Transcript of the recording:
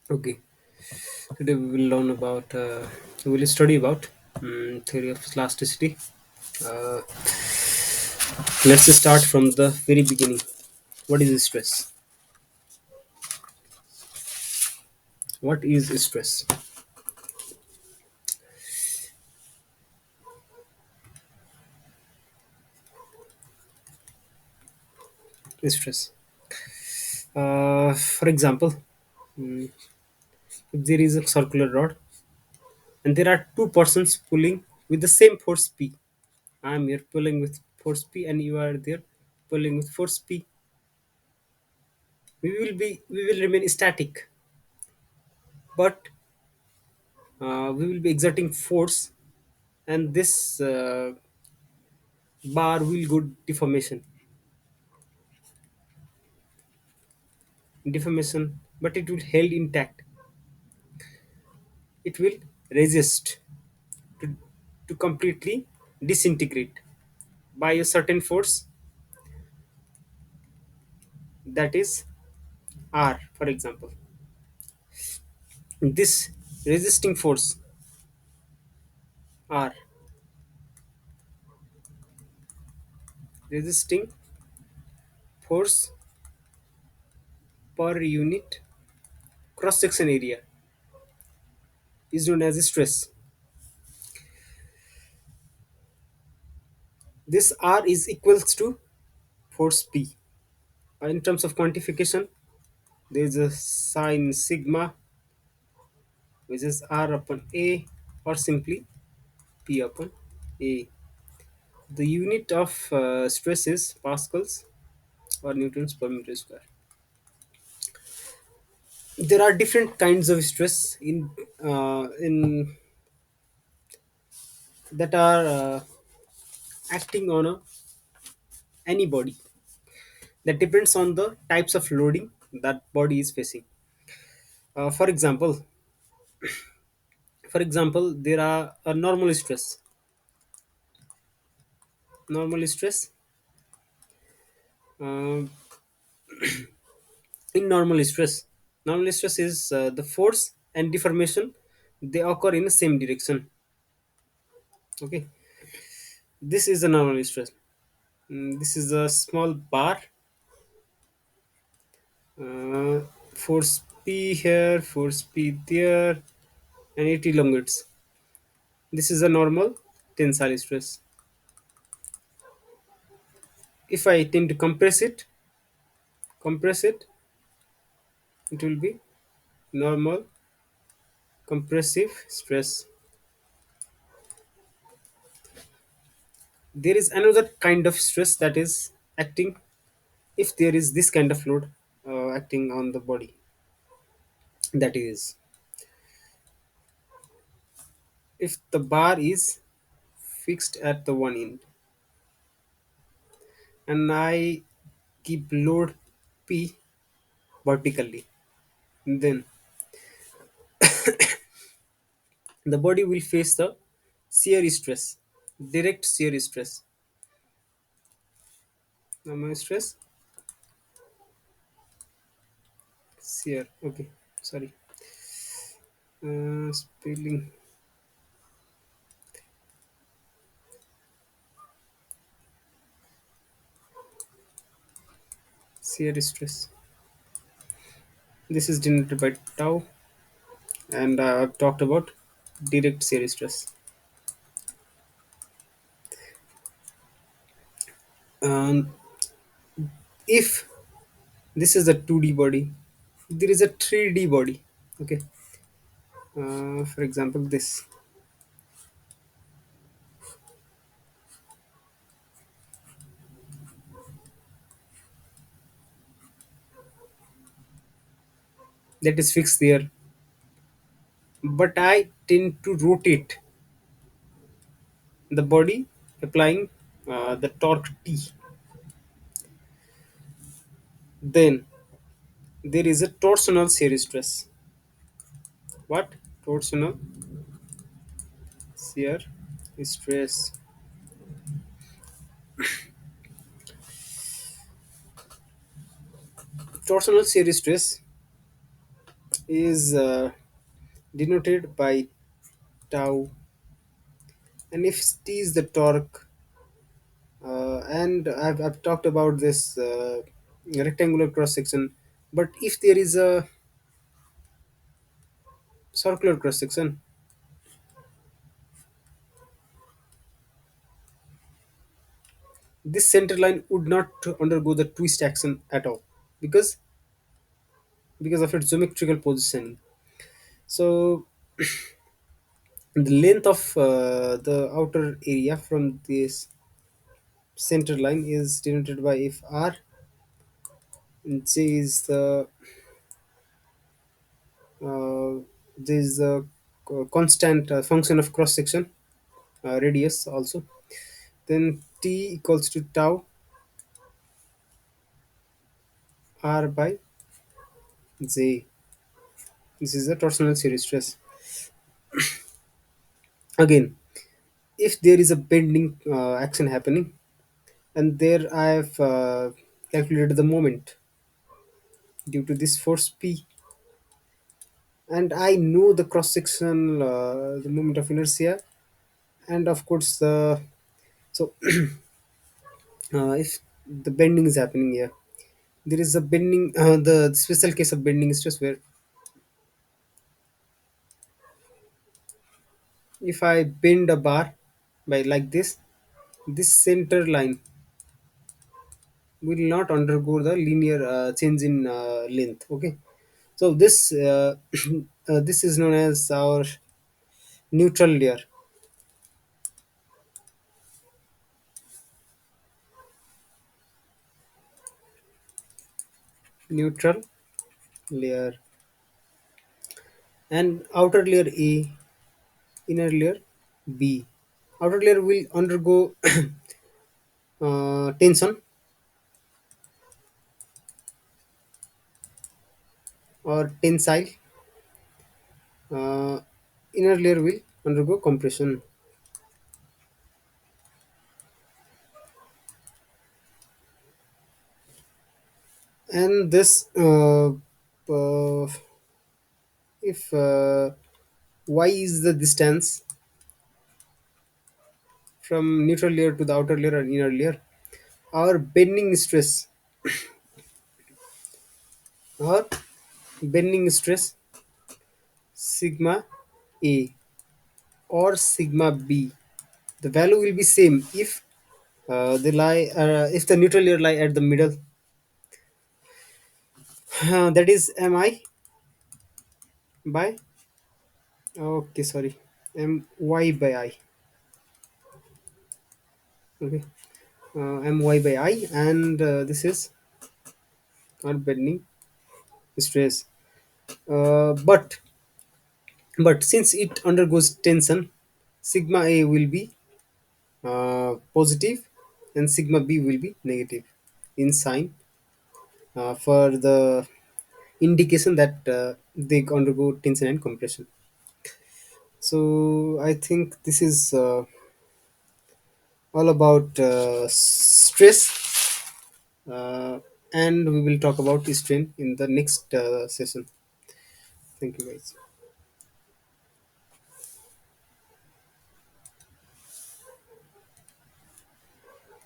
Okay, today we will learn about, we will study about theory of elasticity. Uh, let's start from the very beginning. What is stress? What is stress? Stress. For example, mm, if there is a circular rod and there are two persons pulling with the same force P. I am here pulling with force P and you are there pulling with force P. We will remain static, but we will be exerting force, and this bar will go deformation, but it will held intact. It will resist to, to completely disintegrate by a certain force, that is R, for example. This resisting force R, resisting force per unit cross section area, is known as stress. This R is equals to force P. In terms of quantification, there is a sign sigma, which is R upon A, or simply P upon A. The unit of stress is pascals or newtons per meter square. There are different kinds of stress in that are acting on any body. That depends on the types of loading that body is facing. Uh, for example, for example, there are a normal stress. Normal stress. Uh, in normal stress is the force and deformation, they occur in the same direction. Okay, this is the normal stress. This is a small bar, uh, force P here, force P there, and it elongates. This is a normal tensile stress. If I tend to compress it, it will be normal compressive stress. There is another kind of stress that is acting if there is this kind of load acting on the body. That is, if the bar is fixed at the one end and I keep load P vertically, then the body will face the shear stress, direct shear stress. Normal stress, shear. Okay, sorry. Spelling. Shear stress. This is denoted by tau, and I've talked about direct shear stress. And if this is a 2D body, there is a 3D body. Okay, for example, this that is fixed there, but I tend to rotate the body applying the torque T. Then there is a torsional shear stress. What? Torsional shear stress. Torsional shear stress is denoted by tau, and if t is the torque, and I've talked about this rectangular cross section, but if there is a circular cross section, this center line would not undergo the twist action at all, because of its geometrical position. So the length of the outer area from this center line is denoted by if r, and j is uh, the constant function of cross section, radius also. Then t equals to tau r by j. This is the torsional series stress. Again, if there is a bending action happening, and there I have calculated the moment due to this force P, and I know the cross section, the moment of inertia, and of course the so if the bending is happening here, there is a bending, the special case of bending stress where if I bend a bar by like this center line will not undergo the linear change in length. Okay, so this this is known as our neutral layer. Neutral layer, and outer layer A, inner layer B. Outer layer will undergo tension, or tensile. uh, Inner layer will undergo compression. And this if y is the distance from neutral layer to the outer layer and inner layer, our our bending stress sigma A or sigma B, the value will be same if they lie if the neutral layer lie at the middle. That is mi by, okay, sorry, my by I. Okay, my by I, and this is our bending stress. But since it undergoes tension, sigma A will be positive and sigma B will be negative in sign, for the indication that they undergo tension and compression. So I think this is all about stress, uh, and we will talk about strain in the next session. Thank you, guys.